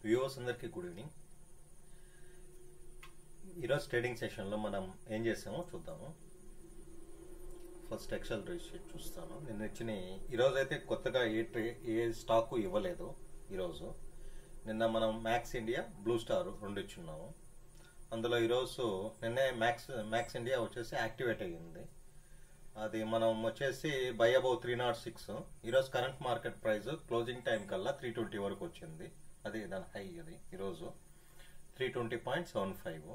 Viewers అందరికీ good evening. ఈరోజు trading సెషన్లో మనం ఏం చేసామో చూద్దాము. ఫస్ట్ ఎక్సెల్ షీట్ చూస్తాను. నిన్న ఇచ్చిన ఈరోజు అయితే కొత్తగా ఏ స్టాకు ఇవ్వలేదు. ఈరోజు నిన్న మనం మ్యాక్స్ ఇండియా, బ్లూ స్టార్ రెండు ఇచ్చున్నాము. అందులో ఈరోజు నిన్నే మ్యాక్స్ ఇండియా వచ్చేసి యాక్టివేట్ అయ్యింది. అది మనం వచ్చేసి బై అబౌవ్ 306. ఈరోజు current market price closing time కల్లా 320 వరకు వచ్చింది. అది దాని హై. అది ఈరోజు 320.75.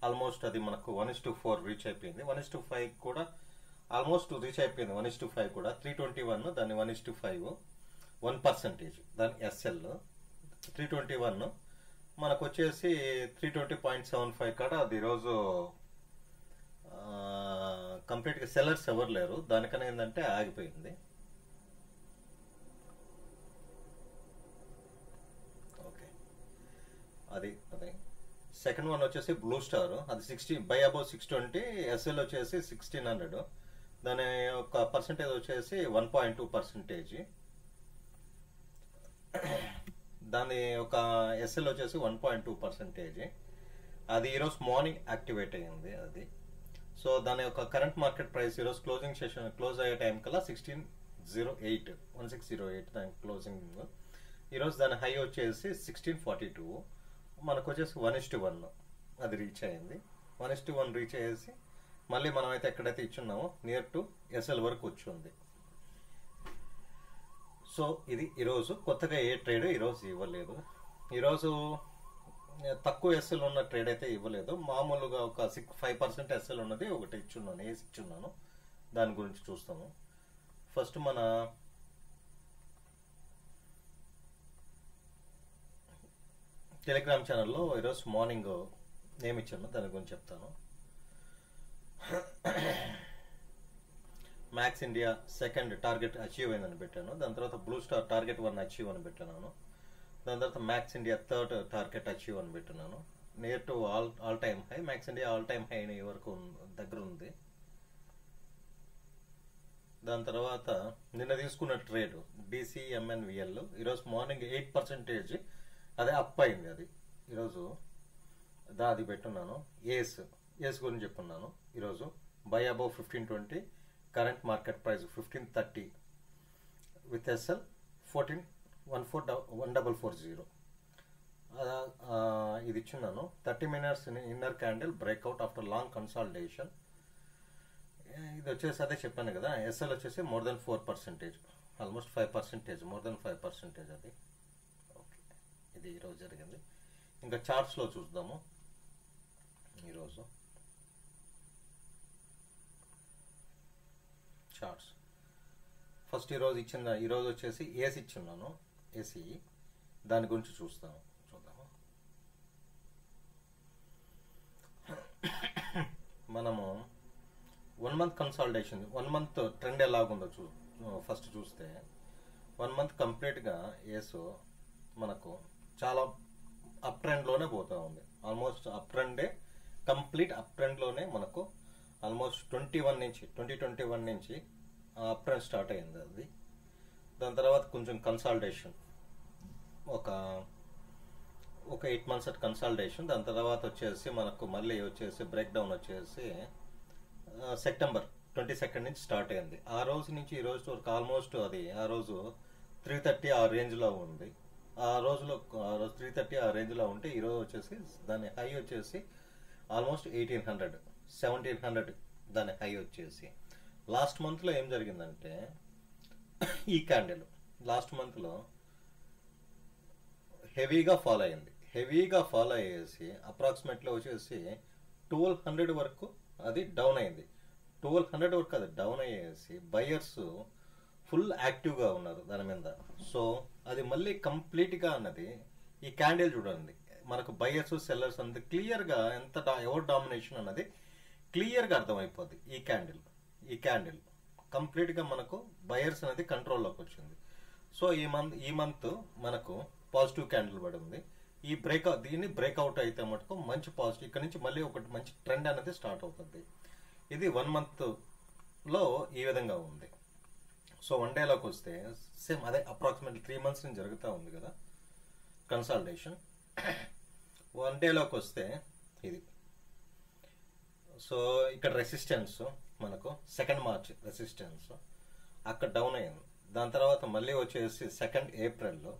ఆల్మోస్ట్ అది మనకు 1:4 రీచ్ అయిపోయింది. 1:5 కూడా ఆల్మోస్ట్ రీచ్ అయిపోయింది. 1:5 కూడా 321 దాన్ని 1:5 1%. దాని ఎస్ఎల్ 321 మనకు వచ్చేసి 320.75 కాడ అది ఈరోజు కంప్లీట్గా సెల్లర్స్ ఎవరు లేరు. దానికన్నా ఏంటంటే ఆగిపోయింది. ఓకే, అది సెకండ్ వన్ వచ్చేసి బ్లూ స్టార్. అది 60 బై అబౌవ్ 620. ఎస్ఎల్ వచ్చేసి 1600. దాని ఒక పర్సంటేజ్ వచ్చేసి 1.2%. దాని ఒక ఎస్ఎల్ వచ్చేసి 1.2%. అది ఈరోజు మార్నింగ్ యాక్టివేట్ అయ్యింది. అది సో దాని యొక్క కరెంట్ మార్కెట్ ప్రైస్ ఈరోజు క్లోజింగ్ సెషన్ క్లోజ్ అయ్యే టైం కల్లా 1608 దాని క్లోజింగ్. ఈరోజు దాని హై వచ్చేసి 1642. మనకు వచ్చేసి 1:1 అది రీచ్ అయ్యింది. 1:1 రీచ్ అయ్యేసి మళ్ళీ మనం అయితే ఎక్కడైతే ఇచ్చున్నామో నియర్ టు ఎస్ఎల్ వరకు వచ్చింది. సో ఇది ఈరోజు కొత్తగా ఏ ట్రేడ్ ఈరోజు ఇవ్వలేదు. ఈరోజు తక్కువ ఎస్ఎల్ ఉన్న ట్రేడ్ అయితే ఇవ్వలేదు. మామూలుగా ఒక 5% ఎస్ఎల్ ఉన్నది ఒకటి ఇచ్చున్నాను, ఏసి ఇచ్చున్నాను. దాని గురించి చూస్తాము. ఫస్ట్ మన టెలిగ్రామ్ ఛానల్లో ఈరోజు మార్నింగ్ ఏమి ఇచ్చాను దాని గురించి చెప్తాను. Max India second target achieve అయిందని పెట్టాను. దాని తర్వాత బ్లూ స్టార్ టార్గెట్ 1 అచీవ్ అని పెట్టినాను. దాని తర్వాత max India third target achieve అని పెట్టినాను. Near to all time high. Max India all time high వరకు దగ్గర ఉంది. దాని తర్వాత నిన్న తీసుకున్న ట్రేడ్ DCMNVL ఈరోజు మార్నింగ్ 8% అదే అప్ అయింది. అది ఈరోజు అది పెట్టున్నాను. ఏస్ గురించి చెప్పున్నాను. ఈరోజు buy above 1520. Current market price 1530 with SL 1440. ఇది ఇచ్చున్నాను. 30 minutes inner candle breakout after long consolidation. ఇది వచ్చేసి అదే చెప్పాను కదా. ఎస్ఎల్ వచ్చేసి more than 4%, almost 5%, more than 5%. అది ఓకే, ఇది ఈరోజు జరిగింది. ఇంకా చార్ట్స్లో చూద్దాము. ఈరోజు చార్ట్స్ ఫస్ట్ ఈరోజు వచ్చేసి ఏసీ ఇచ్చున్నాను. ఏసీ దాని గురించి చూద్దాము. మనము 1 month కన్సాలిడేషన్, 1 month ట్రెండ్ ఎలాగుందో ఫస్ట్ చూస్తే 1 month కంప్లీట్గా ఏసో మనకు చాలా అప్ ట్రెండ్లోనే పోతూ ఉంది. ఆల్మోస్ట్ అప్ ట్రెండే, కంప్లీట్ అప్ ట్రెండ్లోనే మనకు ఆల్మోస్ట్ 2021 నుంచి అప్ ట్రెండ్ స్టార్ట్ అయింది. అది దాని తర్వాత కొంచెం కన్సాలిడేషన్, ఒక 8 months కన్సాలిడేషన్. దాని తర్వాత వచ్చేసి మనకు మళ్ళీ వచ్చేసి బ్రేక్ డౌన్ వచ్చేసి సెప్టెంబర్ 22 నుంచి స్టార్ట్ అయింది. ఆ రోజు నుంచి ఈ రోజు వరకు ఆల్మోస్ట్ అది ఆ రోజు 330 ఆ రేంజ్లో ఉంది. ఆ రోజు 330 ఆ రేంజ్లో ఉంటే ఈరోజు వచ్చేసి దాని హై వచ్చేసి ఆల్మోస్ట్ 1700 దాని హై వచ్చేసి. లాస్ట్ మంత్లో ఏం జరిగిందంటే ఈ క్యాండిల్ లాస్ట్ మంత్లో హెవీగా ఫాలో అయ్యేసి అప్రాక్సిమేట్లీ వచ్చేసి 1200 వరకు అది డౌన్ అయింది. 1200 వరకు అది డౌన్ అయ్యేసి బయర్స్ ఫుల్ యాక్టివ్గా ఉన్నారు దాని మీద. సో అది మళ్ళీ కంప్లీట్గా అన్నది ఈ క్యాండిల్ చూడండి. మనకు బయర్స్ సెల్లర్స్ అంత క్లియర్గా ఎవరు డామినేషన్ అన్నది క్లియర్గా అర్థమైపోద్ది. ఈ క్యాండిల్ కంప్లీట్గా మనకు బయర్స్ అనేది కంట్రోల్లోకి వచ్చింది. సో ఈ మంత్ మనకు పాజిటివ్ క్యాండిల్ పడి ఉంది. దీన్ని బ్రేక్అవుట్ అయితే మటుకు మంచి పాజిటివ్, ఇక్కడ నుంచి మళ్ళీ ఒకటి మంచి ట్రెండ్ అనేది స్టార్ట్ అవుతుంది. ఇది 1 monthలో ఈ విధంగా ఉంది. సో 1 dayలోకి వస్తే సేమ్ అదే అప్రాక్సిమేట్లీ 3 months నుంచి జరుగుతూ ఉంది కదా. కన్సాలిడేషన్. 1 డేలోకి వస్తే ఇది. సో ఇక్కడ రెసిస్టెన్స్ మనకు 2 మార్చ్ రెసిస్టెన్స్ అక్కడ డౌన్ అయింది. దాని తర్వాత మళ్ళీ వచ్చేసి 2 ఏప్రిల్లో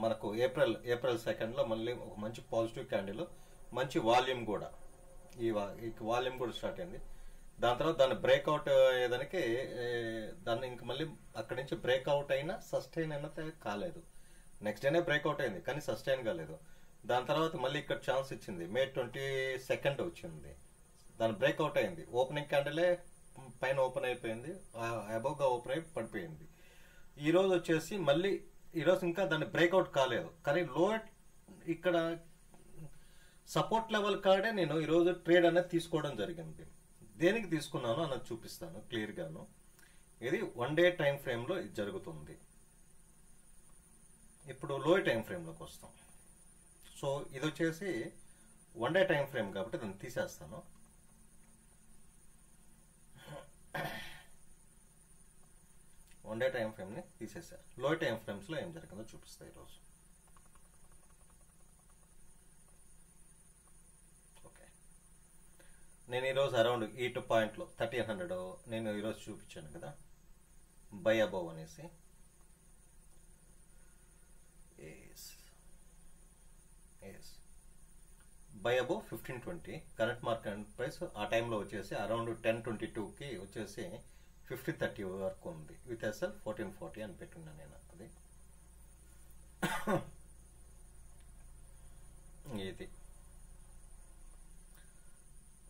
మనకు ఏప్రిల్ 2లో మళ్ళీ ఒక మంచి పాజిటివ్ క్యాండిల్, మంచి వాల్యూమ్ కూడా, ఈ వాల్యూమ్ కూడా స్టార్ట్ అయింది. దాని తర్వాత దాన్ని బ్రేక్అవుట్ అయ్యేదానికి దాన్ని ఇంక మళ్ళీ అక్కడి నుంచి బ్రేక్అవుట్ అయినా సస్టైన్ అయినా కాలేదు. నెక్స్ట్ డేనే బ్రేక్అవుట్ అయింది కానీ సస్టైన్ కాలేదు. దాని తర్వాత మళ్ళీ ఇక్కడ ఛాన్స్ ఇచ్చింది. May 22 వచ్చింది, దాని బ్రేక్అవుట్ అయింది. ఓపెనింగ్ క్యాండిలే పైన ఓపెన్ అయిపోయింది, అబౌవ్గా ఓపెన్ అయి పడిపోయింది. ఈరోజు వచ్చేసి మళ్ళీ ఈరోజు ఇంకా దాన్ని బ్రేక్అవుట్ కాలేదు కానీ లో ఇక్కడ సపోర్ట్ లెవెల్ కాడే నేను ఈరోజు ట్రేడ్ అనేది తీసుకోవడం జరిగింది. దేనికి తీసుకున్నాను అన్నది చూపిస్తాను క్లియర్గాను. ఇది 1 డే టైం ఫ్రేమ్లో ఇది జరుగుతుంది. ఇప్పుడు లో టైం ఫ్రేమ్లోకి వస్తాం. సో ఇది వచ్చేసి 1 డే టైం ఫ్రేమ్ కాబట్టి దాన్ని తీసేస్తాను. వన్ డే టైం ఫ్రేమ్ని తీసేసారు. లో టైం ఫ్రేమ్స్లో ఏం జరిగిందో చూపిస్తాయి ఈరోజు. ఓకే, నేను ఈరోజు అరౌండ్ ఈ 2 పాయింట్లో 1300 నేను ఈరోజు చూపించాను కదా, బై అబౌవ్ అనేసి. By above 1520 current market price ఆ టైంలో వచ్చేసి అరౌండ్ 1022కి వచ్చేసి 5030 వరకు ఉంది. విత్ ఎస్ఎల్ 1440 అని పెట్టున్నాను నేను. అది ఇది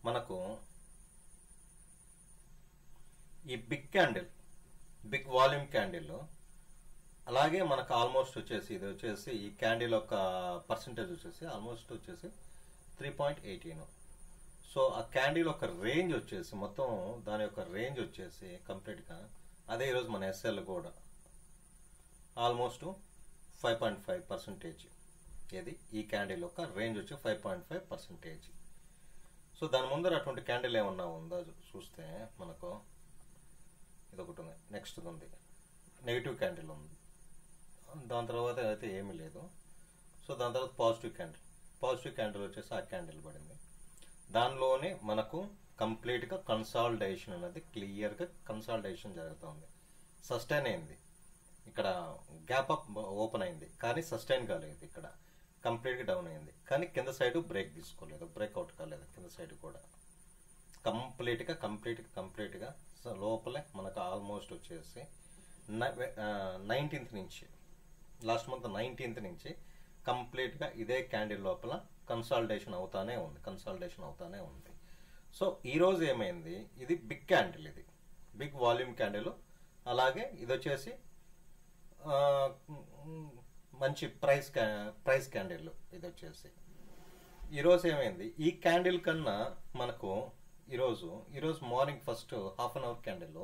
మనకు ఈ big candle, big volume candle, అలాగే మనకు ఆల్మోస్ట్ వచ్చేసి ఇది వచ్చేసి ఈ క్యాండిల్ యొక్క పర్సంటేజ్ వచ్చేసి ఆల్మోస్ట్ వచ్చేసి 3.18. సో ఆ క్యాండిల్ యొక్క రేంజ్ వచ్చేసి మొత్తం దాని యొక్క రేంజ్ వచ్చేసి కంప్లీట్గా అదే. ఈరోజు మన ఎస్ఎల్ కూడా ఆల్మోస్ట్ 5.5%. ఇది ఈ క్యాండిల్ యొక్క రేంజ్ వచ్చి 5.5%. సో దాని ముందర అటువంటి క్యాండిల్ ఏమన్నా ఉందా చూస్తే మనకు ఇది ఒకటి ఉంది, నెక్స్ట్ ఉంది నెగిటివ్ క్యాండిల్ ఉంది, దాని తర్వాత అయితే ఏమీ లేదు. సో దాని తర్వాత పాజిటివ్ క్యాండిల్ వచ్చేసి ఆ క్యాండిల్ పడింది. దానిలోనే మనకు కంప్లీట్గా కన్సాలిడేషన్ అనేది క్లియర్గా కన్సాలిడేషన్ జరుగుతుంది. సస్టైన్ అయింది, ఇక్కడ గ్యాప్ అప్ ఓపెన్ అయింది కానీ సస్టైన్ కాలేదు, ఇక్కడ కంప్లీట్గా డౌన్ అయింది కానీ కింద సైడ్ బ్రేక్ తీసుకోలేదు, బ్రేక్అవుట్ కాలేదు. కింద సైడ్ కూడా కంప్లీట్గా లోపలే మనకు ఆల్మోస్ట్ వచ్చేసి 19th నుంచి, లాస్ట్ మంత్ 19th నుంచి కంప్లీట్గా ఇదే క్యాండిల్ లోపల కన్సాలిడేషన్ అవుతానే ఉంది. సో ఈరోజు ఏమైంది, ఇది బిగ్ క్యాండిల్, ఇది బిగ్ వాల్యూమ్ క్యాండిల్. అలాగే ఇది వచ్చేసి మంచి ప్రైస్ క్యాండిల్. ఇది వచ్చేసి ఈరోజు ఏమైంది, ఈ క్యాండిల్ కన్నా మనకు ఈరోజు morning first half an hour candle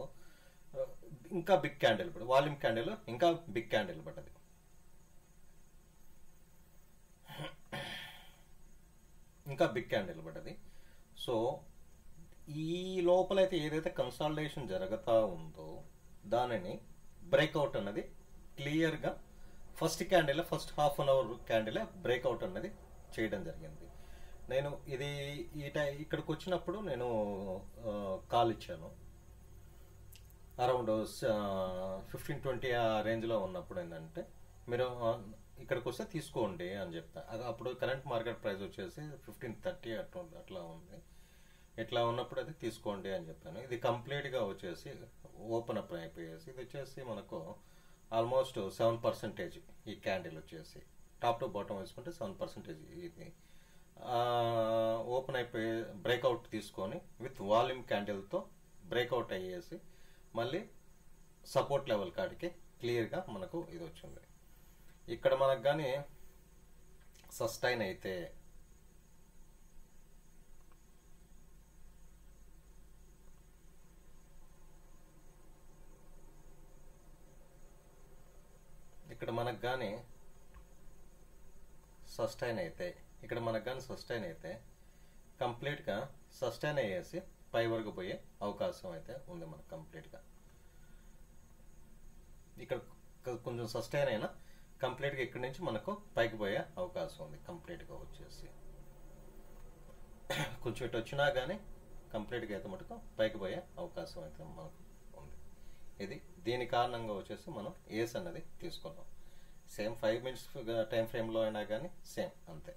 ఇంకా బిగ్ క్యాండిల్ పడి, వాల్యూమ్ క్యాండిల్ ఇంకా బిగ్ క్యాండిల్ పడ్డది. సో ఈ లోపలైతే ఏదైతే కన్సాలిడేషన్ జరుగుతూ ఉందో దానిని బ్రేక్అవుట్ అన్నది క్లియర్గా first half an hour candle breakout అన్నది చేయడం జరిగింది. నేను ఇది ఇక్కడికి వచ్చినప్పుడు నేను కాల్ ఇచ్చాను అరౌండ్ 1520 ఆ రేంజ్లో ఉన్నప్పుడు. ఏంటంటే మీరు ఇక్కడికి వస్తే తీసుకోండి అని చెప్తా. అప్పుడు కరెంట్ మార్కెట్ ప్రైస్ వచ్చేసి 1530 అట్లా ఉంది. ఇట్లా ఉన్నప్పుడు అది తీసుకోండి అని చెప్పాను. ఇది కంప్లీట్గా వచ్చేసి ఓపెన్ అప్ అయిపోయేసి ఇది వచ్చేసి మనకు ఆల్మోస్ట్ 7%. ఈ క్యాండిల్ వచ్చేసి టాప్ టు బాటమ్ వేసుకుంటే 7% ఇది ఓపెన్ అయిపోయి బ్రేక్అవుట్ తీసుకొని విత్ వాల్యూమ్ క్యాండిల్తో బ్రేక్అవుట్ అయ్యేసి మళ్ళీ సపోర్ట్ లెవెల్ కాడికి క్లియర్గా మనకు ఇది వచ్చింది. ఇక్కడ మనకు కానీ సస్టైన్ అయితే సస్టైన్ అయితే కంప్లీట్గా సస్టైన్ అయ్యేసి పై వరకు పోయే అవకాశం అయితే ఉంది మనకు. కంప్లీట్గా ఇక్కడ కొంచెం సస్టైన్ అయినా కంప్లీట్గా ఇక్కడి నుంచి మనకు పైకి పోయే అవకాశం ఉంది. కంప్లీట్గా వచ్చేసి కొంచెం ఇటు వచ్చినా కానీ కంప్లీట్గా అయితే మటుకు పైకి పోయే అవకాశం అయితే మనకు ఉంది. ఇది దీని కారణంగా వచ్చేసి మనం ఏస్ అన్నది తీసుకున్నాం. సేమ్ 5 minutes టైం ఫ్రేమ్లో అయినా కానీ సేమ్ అంతే.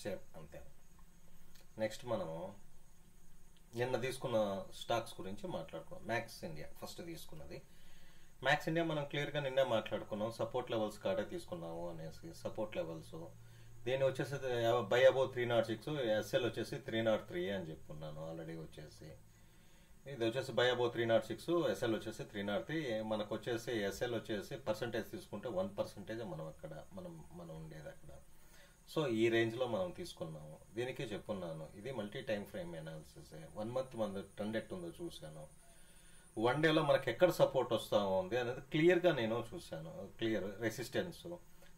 సేమ్ అంతే. నెక్స్ట్ మనము నిన్న తీసుకున్న స్టాక్స్ గురించి మాట్లాడుకున్నాం. మ్యాక్స్ ఇండియా ఫస్ట్ తీసుకున్నది. మ్యాక్స్ ఇండియా మనం క్లియర్గా నిన్నే మాట్లాడుకున్నాం. సపోర్ట్ లెవెల్స్ కాడే తీసుకున్నాము అనేసి. సపోర్ట్ లెవెల్స్ దీన్ని వచ్చేసి బై అబౌవ్ 306, ఎస్ఎల్ వచ్చేసి 303 అని చెప్పుకున్నాను ఆల్రెడీ. వచ్చేసి ఇది వచ్చేసి బై అబౌవ్ 306, ఎస్ఎల్ వచ్చేసి 303. మనకు వచ్చేసి ఎస్ఎల్ వచ్చేసి పర్సంటేజ్ తీసుకుంటే 1% మనం అక్కడ మనం ఉండేది అక్కడ. సో ఈ రేంజ్లో మనం తీసుకున్నాము. దీనికి చెప్పున్నాను ఇది multi time frame analysis. 1 month మన ట్రెండ్ ఎట్టుందో చూశాను. 1 డేలో మనకి ఎక్కడ సపోర్ట్ వస్తూ ఉంది అనేది క్లియర్గా నేను చూశాను. క్లియర్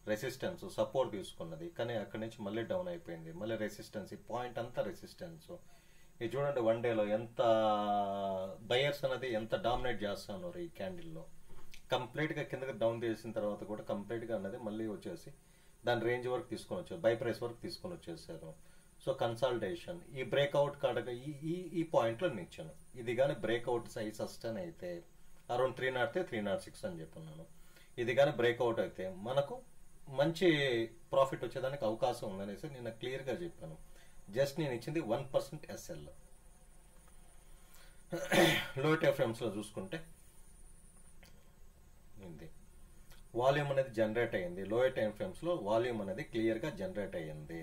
రెసిస్టెన్స్ సపోర్ట్ తీసుకున్నది, కానీ అక్కడి నుంచి మళ్ళీ డౌన్ అయిపోయింది. మళ్ళీ రెసిస్టెన్స్, ఈ పాయింట్ అంతా రెసిస్టెన్స్. ఇది చూడండి 1 డేలో ఎంత బయర్స్ అనేది ఎంత డామినేట్ చేస్తున్నారు ఈ క్యాండిల్లో. కంప్లీట్గా కిందకి డౌన్ చేసిన తర్వాత కూడా కంప్లీట్గా అన్నది మళ్ళీ వచ్చేసి దాని రేంజ్ వరకు తీసుకొని వచ్చారు, బై ప్రైస్ వరకు తీసుకొని వచ్చేసారు. సో కన్సాలిడేషన్ ఈ బ్రేక్అవుట్ కాడగా ఈ పాయింట్లో నేను ఇచ్చాను. ఇది కానీ బ్రేక్అవుట్ సైజ్ సస్టైన్ అయితే అరౌండ్ 303, 306 అని చెప్పున్నాను. ఇది కానీ బ్రేక్అవుట్ అయితే మనకు మంచి ప్రాఫిట్ వచ్చేదానికి అవకాశం ఉందనేసి నేను క్లియర్గా చెప్పాను. జస్ట్ నేను ఇచ్చింది 1% ఎస్ఎల్. లో టైఫ్రేమ్స్లో చూసుకుంటే ఇది వాల్యూమ్ అనేది జనరేట్ అయ్యింది. లోయర్ టైం ఫ్రేమ్స్లో వాల్యూమ్ అనేది క్లియర్గా జనరేట్ అయ్యింది.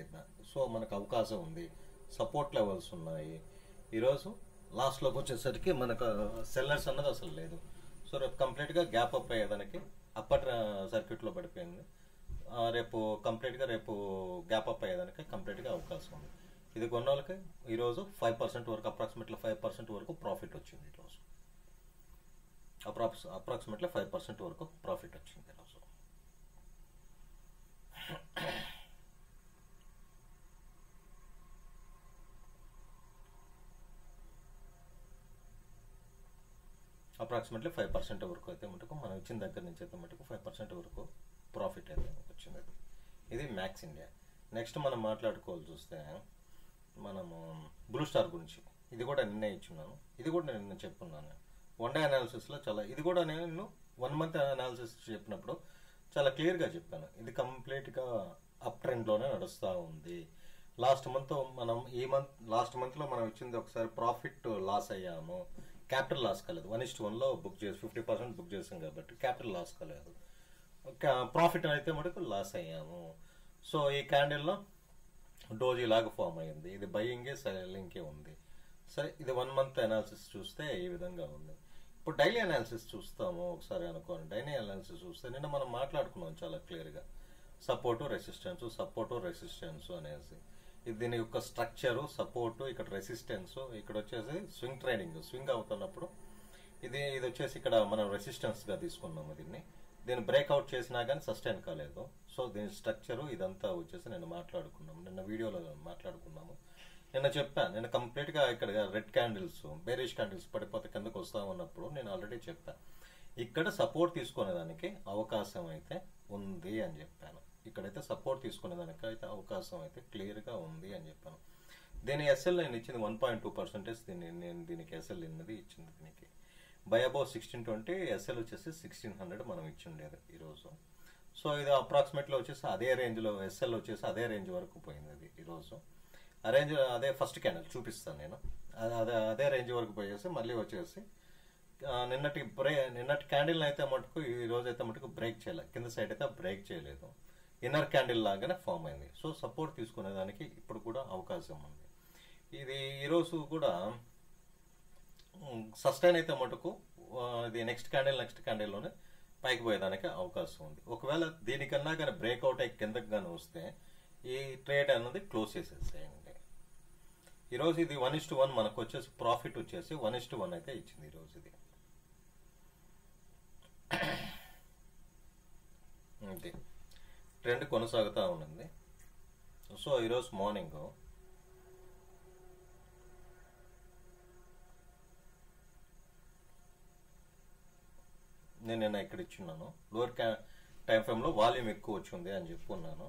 సో మనకు అవకాశం ఉంది. సపోర్ట్ లెవెల్స్ ఉన్నాయి. ఈరోజు లాస్ట్లోకి వచ్చేసరికి మనకు సెల్లర్స్ అన్నది అసలు లేదు. సో రేపు కంప్లీట్గా గ్యాప్ అప్ అయ్యేదానికి అప్పర్ సర్క్యూట్లో పడిపోయింది. రేపు కంప్లీట్గా గ్యాప్ అప్ అయ్యేదానికి కంప్లీట్గా అవకాశం ఉంది. ఇది కొన్న వాళ్ళకి ఈరోజు 5% వరకు, అప్రాక్సిమేట్లీ 5% వరకు ప్రాఫిట్ వచ్చింది ఈరోజు. అప్రాక్సిమేట్లీ 5% వరకు ప్రాఫిట్ వచ్చింది ఈరోజు. అప్రాక్సిమేట్లీ 5% వరకు అయితే మటుకు మనం ఇచ్చిన దగ్గర నుంచి అయితే మటుకు 5% వరకు ప్రాఫిట్ అయితే వచ్చింది. ఇది మ్యాక్స్ ఇండియా. నెక్స్ట్ మనం మాట్లాడుకోవాలి చూస్తే మనము బ్లూ స్టార్ గురించి. ఇది కూడా నిన్నే ఇచ్చున్నాను. ఇది కూడా నేను చెప్పున్నాను 1 డే అనాలిసిస్లో చాలా. ఇది కూడా నేను 1 month అనాలిసిస్ చెప్పినప్పుడు చాలా క్లియర్గా చెప్పాను. ఇది కంప్లీట్గా అప్ ట్రెండ్లోనే నడుస్తూ ఉంది. లాస్ట్ మంత్లో మనం ఇచ్చింది ఒకసారి ప్రాఫిట్ లాస్ అయ్యాము. క్యాపిటల్ లాస్ కాలేదు. 1:1లో బుక్ చేసి 50% బుక్ చేసాం కాబట్టి క్యాపిటల్ లాస్ కాలేదు. ప్రాఫిట్ అయితే మటుకు లాస్ అయ్యాము. సో ఈ క్యాండిల్లో డోజీ లాగా ఫామ్ అయ్యింది. ఇది బయింగే సెల్లింగ్కే ఉంది. సరే, ఇది 1 month అనాలిసిస్ చూస్తే ఈ విధంగా ఉంది. ఇప్పుడు డైలీ అనాలిసిస్ చూస్తాము ఒకసారి అనుకోండి. డైలీ అనాలిసిస్ చూస్తే నిన్న మనం మాట్లాడుకున్నాం చాలా క్లియర్గా. సపోర్టు రెసిస్టెన్స్ అనేసి. ఇది దీని యొక్క స్ట్రక్చరు, సపోర్టు, ఇక్కడ రెసిస్టెన్స్, ఇక్కడ వచ్చేసి స్వింగ్ ట్రేడింగ్. స్వింగ్ అవుతున్నప్పుడు ఇది వచ్చేసి ఇక్కడ మనం రెసిస్టెన్స్గా తీసుకున్నాము. దీన్ని బ్రేక్అవుట్ చేసినా కానీ సస్టైన్ కాలేదు. సో దీని స్ట్రక్చరు ఇదంతా వచ్చేసి నేను మాట్లాడుకున్నాము. నిన్న వీడియోలో మాట్లాడుకున్నాము. నిన్న చెప్పాను. నేను కంప్లీట్గా ఇక్కడ రెడ్ క్యాండిల్స్, బేరిష్ క్యాండిల్స్ పడిపోతే కిందకు వస్తా ఉన్నప్పుడు నేను ఆల్రెడీ చెప్పాను ఇక్కడ సపోర్ట్ తీసుకునేదానికి అవకాశం అయితే ఉంది అని చెప్పాను. ఇక్కడైతే సపోర్ట్ తీసుకునేదానికి అయితే అవకాశం అయితే క్లియర్గా ఉంది అని చెప్పాను. దీని ఎస్ఎల్ నేను ఇచ్చింది 1.2%. దీనికి ఎస్ఎల్ అన్నది ఇచ్చింది. దీనికి బై అబౌవ్ 1620, ఎస్ఎల్ వచ్చేసి 1600 మనం ఇచ్చిండేది ఈరోజు. సో ఇది అప్రాక్సిమేట్లీ వచ్చేసి అదే రేంజ్లో, ఎస్ఎల్ వచ్చేసి అదే రేంజ్ వరకు పోయింది. అది ఈరోజు అదే ఫస్ట్ క్యాండిల్ చూపిస్తాను నేను. అదే రేంజ్ వరకు పోయేసి మళ్ళీ వచ్చేసి నిన్నటి క్యాండిల్ అయితే మటుకు ఈ రోజు అయితే మటుకు బ్రేక్ చేయలేదు. కింద సైడ్ అయితే బ్రేక్ చేయలేదు. ఇన్నర్ క్యాండిల్ లాగానే ఫామ్ అయింది. సో సపోర్ట్ తీసుకునేదానికి ఇప్పుడు కూడా అవకాశం ఉంది. ఇది ఈరోజు కూడా సస్టైన్ అయితే మటుకు ఇది నెక్స్ట్ క్యాండిల్లోనే పైకి పోయేదానికి అవకాశం ఉంది. ఒకవేళ దీనికన్నా కానీ బ్రేక్అవుట్ అయ్యి కిందకి కానీ వస్తే ఈ ట్రేడ్ అన్నది క్లోజ్ చేసేసేయండి. ఈరోజు ఇది 1:1 మనకు వచ్చేసి ప్రాఫిట్ వచ్చేసి 1:1 అయితే ఇచ్చింది ఈరోజు. ఇది ట్రెండ్ కొనసాగుతూ ఉన్నది. సో ఈరోజు మార్నింగ్ నేను ఇక్కడ ఇచ్చున్నాను, లోవర్ టైం ఫ్రేమ్లో వాల్యూమ్ ఎక్కువ వచ్చింది అని చెప్పుకున్నాను.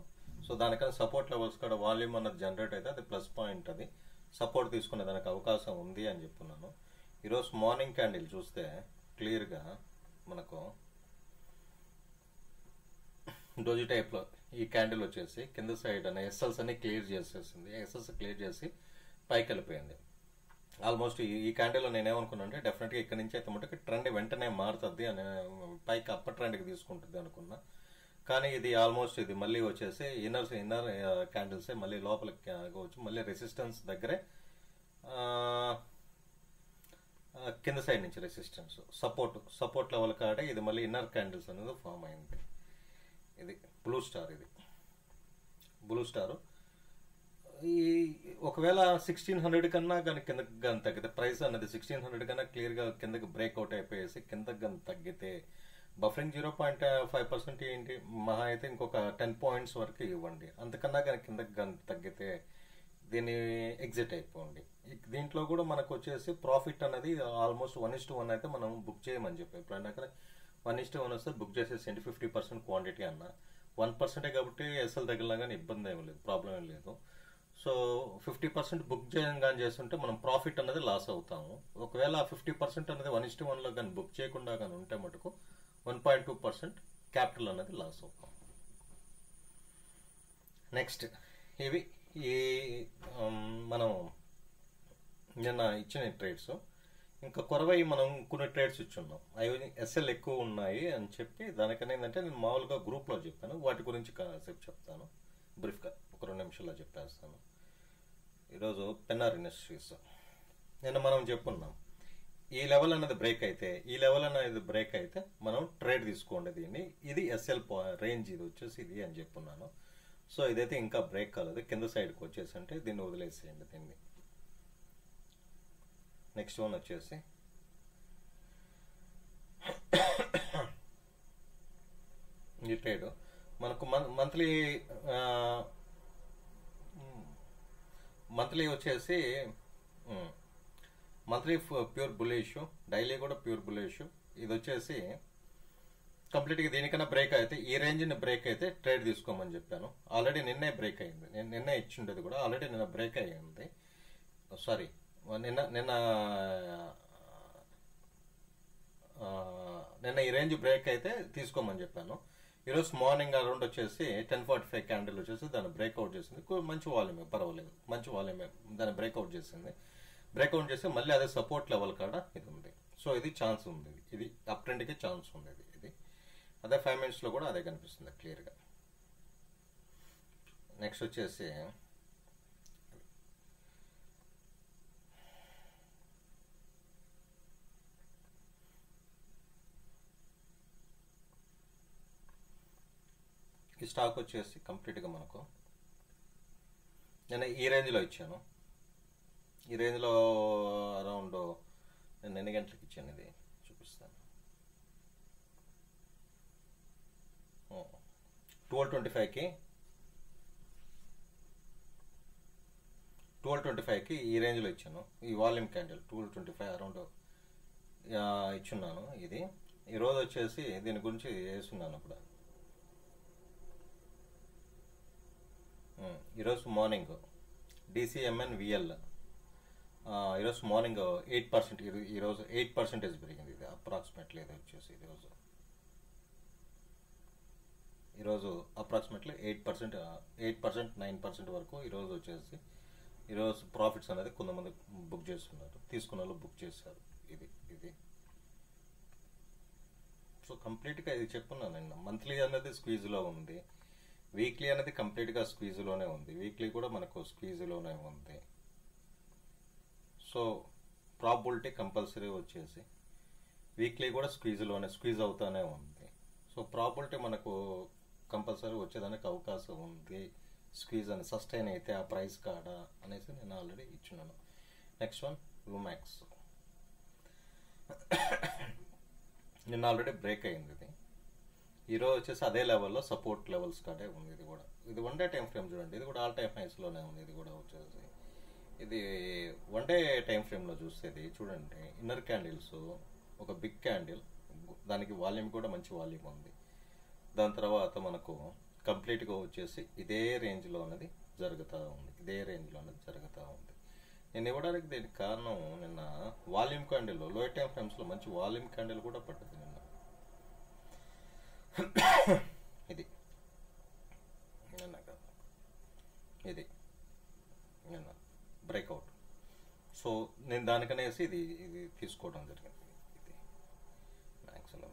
సో దానికన్నా సపోర్ట్ లెవెల్స్ కూడా వాల్యూమ్ అన్నది జనరేట్ అయితే అది ప్లస్ పాయింట్, అది సపోర్ట్ తీసుకునే దానికి అవకాశం ఉంది అని చెప్పుకున్నాను. ఈరోజు మార్నింగ్ క్యాండిల్ చూస్తే క్లియర్గా మనకు డోజీ టైప్లో ఈ క్యాండిల్ వచ్చేసి కింద సైడ్ అనే ఎస్ఎల్స్ అన్ని క్లియర్ చేసేసింది. ఎస్ఎల్స్ క్లియర్ చేసి పైకి వెళ్ళిపోయింది. ఆల్మోస్ట్ ఈ క్యాండిల్లో నేనేమనుకున్నా అంటే డెఫినెట్గా ఇక్కడ నుంచి అయితే మటుకు ట్రెండ్ వెంటనే మారుతుంది అని, పైకి అప్పర్ ట్రెండ్కి తీసుకుంటుంది అనుకున్నా. కానీ ఇది ఆల్మోస్ట్ ఇది మళ్ళీ వచ్చేసి ఇన్నర్ క్యాండిల్సే మళ్ళీ లోపలికి వచ్చి మళ్ళీ రెసిస్టెన్స్ దగ్గరే కింద సైడ్ నుంచి రెసిస్టెన్స్ సపోర్ట్ లెవెల్ కాడే ఇది మళ్ళీ ఇన్నర్ క్యాండిల్స్ అనేది ఫామ్ అయింది. ఇది బ్లూ స్టార్, ఇది బ్లూ స్టార్. ఈ ఒకవేళ 1600 కన్నా కానీ కిందకి కానీ తగ్గితే, ప్రైస్ అనేది 1600 కన్నా క్లియర్గా కిందకి బ్రేక్అవుట్ అయిపోయేసి కిందకి కానీ తగ్గితే బఫరింగ్ 0.5% ఏంటి, మహా అయితే ఇంకొక 10 పాయింట్స్ వరకు ఇవ్వండి. అంతకన్నా కానీ కిందకి కానీ తగ్గితే దీన్ని ఎగ్జిట్ అయిపోండి. దీంట్లో కూడా మనకు వచ్చేసి ప్రాఫిట్ అనేది ఆల్మోస్ట్ 1:1 అయితే మనం బుక్ చేయమని చెప్పి, ఎప్పుడైనా 1:1 వస్తే బుక్ చేసేసేయండి. 50% క్వాంటిటీ అన్న 1% కాబట్టి ఎస్ఎల్ తగిలినా కానీ ఇబ్బంది ఏమి లేదు, ప్రాబ్లం ఏం లేదు. సో 50% బుక్ కానీ చేస్తుంటే మనం ప్రాఫిట్ అనేది లాస్ అవుతాము. ఒకవేళ 50% అనేది 1:1లో కానీ బుక్ చేయకుండా కానీ ఉంటే మటుకు 1.2% క్యాపిటల్ అనేది లాస్ అవుతాం. నెక్స్ట్ ఇవి ఈ మనం నిన్న ఇచ్చిన ట్రేడ్స్, ఇంకా కొరవై మనం కొన్ని ట్రేడ్స్ ఇచ్చున్నాం. అవి ఎస్ఎల్ ఎక్కువ ఉన్నాయి అని చెప్పి దానికన్నా ఏంటంటే నేను మామూలుగా గ్రూప్లో చెప్పాను, వాటి గురించి కాసేపు చెప్తాను బ్రీఫ్గా, ఒక 2 నిమిషాల్లో చెప్పేస్తాను. ఈరోజు పెన్నార్ ఇండస్ట్రీస్ నిన్న మనం చెప్పున్నాం, ఈ లెవెల్ అనేది బ్రేక్ అయితే, ఈ లెవెల్ అనేది బ్రేక్ అయితే మనం ట్రేడ్ తీసుకోండి దీన్ని, ఇది ఎస్ఎల్ రేంజ్, ఇది వచ్చేసి ఇది అని చెప్పున్నాను. సో ఇదైతే ఇంకా బ్రేక్ కాలేదు, కింద సైడ్కి వచ్చేసి అంటే దీన్ని వదిలేసేయండి దీన్ని. నెక్స్ట్ వన్ వచ్చేసి ఈ ట్రేడ్ మనకు మంత్లీ వచ్చేసి మంత్లీ ప్యూర్ బుల్లిష్, డైలీ కూడా ప్యూర్ బుల్లిష్. ఇది వచ్చేసి కంప్లీట్గా దీనికన్నా బ్రేక్ అయితే, ఈ రేంజ్ని బ్రేక్ అయితే ట్రేడ్ తీసుకోమని చెప్పాను. ఆల్రెడీ నిన్నే బ్రేక్ అయింది, నేను నిన్నే ఇచ్చిండేది కూడా ఆల్రెడీ నిన్న బ్రేక్ అయ్యింది. సారీ, నిన్న ఈ రేంజ్ బ్రేక్ అయితే తీసుకోమని చెప్పాను. ఈరోజు మార్నింగ్ అరౌండ్ వచ్చేసి 10:45 క్యాండిల్ వచ్చేసి దాన్ని బ్రేక్అవుట్ చేసింది. మంచి వాల్యూమే, పర్వాలేదు, మంచి వాల్యూమే దాన్ని బ్రేక్అవుట్ చేసింది. బ్రేక్అవుట్ చేసి మళ్ళీ అదే సపోర్ట్ లెవెల్ కాడ ఇది ఉంది. సో ఇది ఛాన్స్ ఉంది, ఇది అప్ ట్రెండ్కి ఛాన్స్ ఉంది. ఇది అదే 5 మినిట్స్లో కూడా అదే కనిపిస్తుంది క్లియర్గా. నెక్స్ట్ వచ్చేసి ఈ స్టాక్ వచ్చేసి కంప్లీట్గా మనకు నేను ఈ రేంజ్లో ఇచ్చాను. ఈ రేంజ్లో అరౌండ్ నేను ఎన్ని గంటలకు ఇచ్చాను ఇది చూపిస్తాను. 12:25కి 12:25కి ఈ రేంజ్లో ఇచ్చాను. ఈ వాల్యూమ్ క్యాండిల్ 12:25 అరౌండ్ ఇచ్చున్నాను. ఇది ఈరోజు వచ్చేసి దీని గురించి వేస్తున్నాను. ఇప్పుడు ఈరోజు మార్నింగ్ డిసిఎంఎన్ విఎల్ ఈరోజు మార్నింగ్ 8%, ఈరోజు 8% పెరిగింది. ఇది అప్రాక్సిమేట్లీ ఇది వచ్చేసి ఈరోజు అప్రాక్సిమేట్లీ 8%, 9% వరకు ఈరోజు వచ్చేసి ఈరోజు ప్రాఫిట్స్ అనేది కొంతమంది బుక్ చేస్తున్నారు, తీసుకున్న వాళ్ళు బుక్ చేశారు. ఇది సో కంప్లీట్గా ఇది చెప్పున్నాను నిన్న. మంత్లీ అనేది స్క్వీజ్లో ఉంది, వీక్లీ అనేది కంప్లీట్గా స్క్వీజ్లోనే ఉంది, వీక్లీ కూడా మనకు స్క్వీజ్లోనే ఉంది. సో ప్రాబిలిటీ కంపల్సరీ వచ్చేసి వీక్లీ కూడా స్క్వీజ్ అవుతానే ఉంది. సో ప్రాబిలిటీ మనకు కంపల్సరీ వచ్చేదానికి అవకాశం ఉంది. స్క్వీజ్ అని సస్టైన్ అయితే ఆ ప్రైస్ కాడ అనేసి నేను ఆల్రెడీ ఇచ్చున్నాను. నెక్స్ట్ వన్ లూమాక్స్, నిన్న ఆల్రెడీ బ్రేక్ అయింది. ఇది ఈరోజు వచ్చేసి అదే లెవెల్లో సపోర్ట్ లెవెల్స్ కాడే ఉంది. ఇది వన్ డే టైం ఫ్రేమ్ చూడండి, ఇది కూడా ఆల్ టైమ్ హైస్లోనే ఉంది. ఇది కూడా వచ్చేసి ఇది వన్ డే టైం ఫ్రేమ్లో చూసేది చూడండి. ఇన్నర్ క్యాండిల్స్ ఒక బిగ్ క్యాండిల్, దానికి వాల్యూమ్ కూడా మంచి వాల్యూమ్ ఉంది. దాని తర్వాత మనకు కంప్లీట్గా వచ్చేసి ఇదే రేంజ్లో అనేది జరుగుతూ ఉంది. నేను ఇవ్వడానికి దీనికి కారణం నిన్న వాల్యూమ్ క్యాండిల్, లోయర్ టైం ఫ్రేమ్స్లో మంచి వాల్యూమ్ క్యాండిల్ కూడా పడ్డది నిన్న. ఇది నిన్న కదా, ఇది నిన్న బ్రేక్అవుట్. సో నేను దానికనేసి ఇది తీసుకోవడం జరిగింది. ఇది మ్యాక్స్లో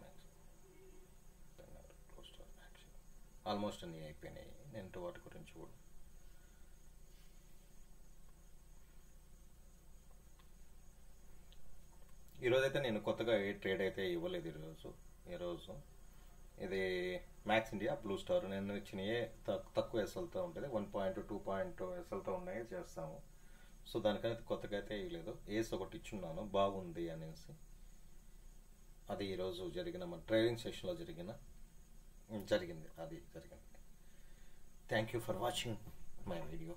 ఆల్మోస్ట్ అన్నీ అయిపోయినాయి. నేను వాటి గురించి కూడా ఈరోజైతే నేను కొత్తగా ఏ ట్రేడ్ అయితే ఇవ్వలేదు. ఈరోజు ఇది మ్యాక్స్ ఇండియా, బ్లూ స్టార్ నేను ఇచ్చినయే తక్కువ ఎస్ఎల్తో ఉంటుంది, 1.2 2 ఎస్ఎల్తో ఉన్నాయి చేస్తాము. సో దానికైతే కొత్తగా అయితే ఇవ్వలేదు. ఏస్ ఒకటి ఇచ్చున్నాను బాగుంది అనేసి. అది ఈరోజు జరిగిన మన ట్రేడింగ్ సెషన్లో జరిగింది. Thank you for watching my video.